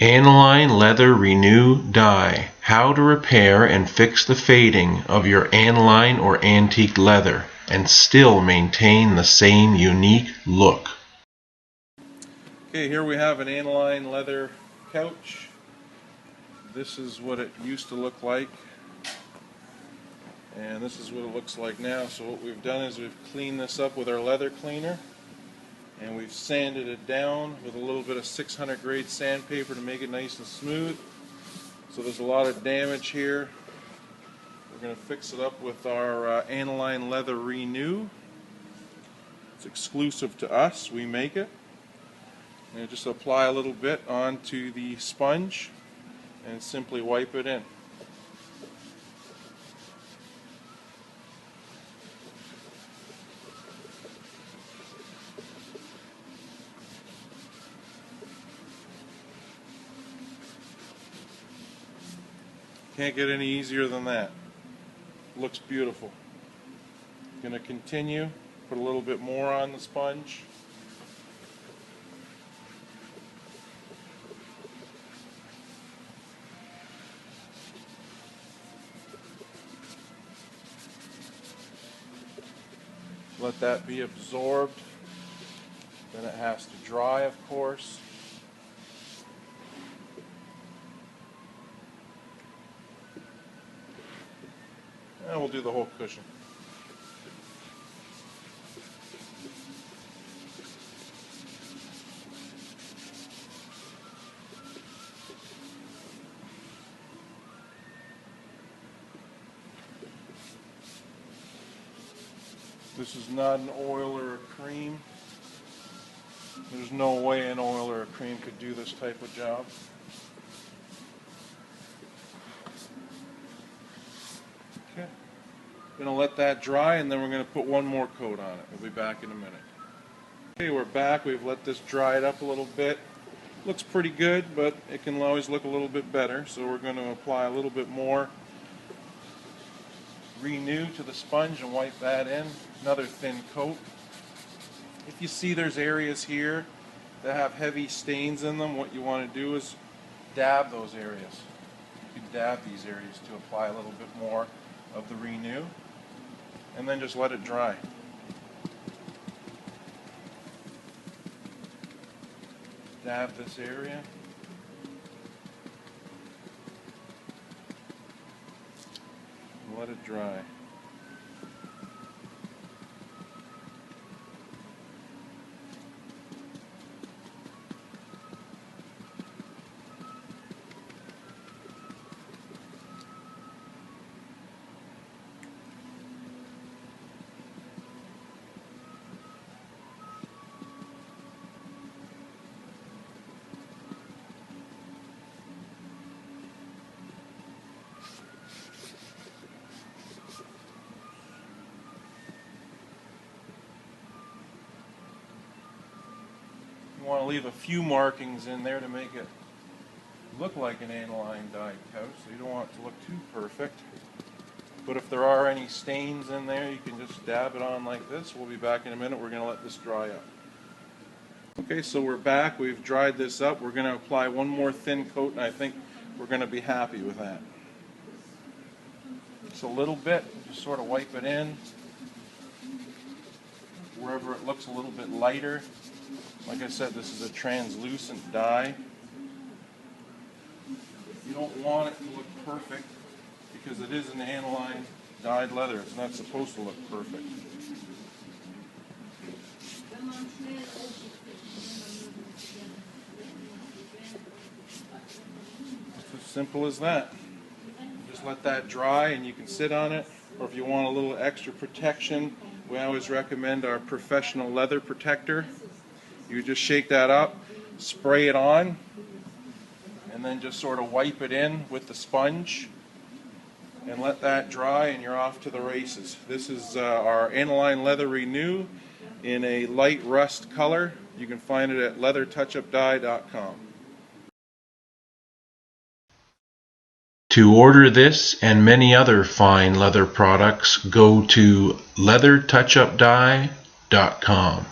Aniline Leather Renew Dye. How to repair and fix the fading of your aniline or antique leather and still maintain the same unique look. Okay, here we have an aniline leather couch. This is what it used to look like, and this is what it looks like now. So what we've done is we've cleaned this up with our leather cleaner, and we've sanded it down with a little bit of 600 grade sandpaper to make it nice and smooth. So there's a lot of damage here. We're going to fix it up with our Aniline Leather Renew. It's exclusive to us, we make it. And just apply a little bit onto the sponge and simply wipe it in. Can't get any easier than that. Looks beautiful. Going to continue, put a little bit more on the sponge. Let that be absorbed. Then it has to dry, of course. And we'll do the whole cushion. This is not an oil or a cream. There's no way an oil or a cream could do this type of job. Okay. Going to let that dry, and then we're going to put one more coat on it. We'll be back in a minute. Okay, we're back. We've let this dry it up a little bit. Looks pretty good, but it can always look a little bit better. So we're going to apply a little bit more Renew to the sponge and wipe that in. Another thin coat. If you see there's areas here that have heavy stains in them, what you want to do is dab those areas. You can dab these areas to apply a little bit more of the Renew, and then just let it dry. Dab this area. Let it dry. You want to leave a few markings in there to make it look like an aniline dyed couch, so you don't want it to look too perfect. But if there are any stains in there, you can just dab it on like this. We'll be back in a minute. We're going to let this dry up. Okay, so we're back. We've dried this up. We're going to apply one more thin coat, and I think we're going to be happy with that. Just a little bit, just sort of wipe it in. Wherever it looks a little bit lighter. Like I said, this is a translucent dye. You don't want it to look perfect because it is an aniline dyed leather. It's not supposed to look perfect. It's as simple as that. Just let that dry and you can sit on it, or if you want a little extra protection, we always recommend our professional leather protector. You just shake that up, spray it on, and then just sort of wipe it in with the sponge and let that dry, and you're off to the races. This is our Aniline Leather Renew in a light rust color. You can find it at leathertouchupdye.com. To order this and many other fine leather products, go to leathertouchupdye.com.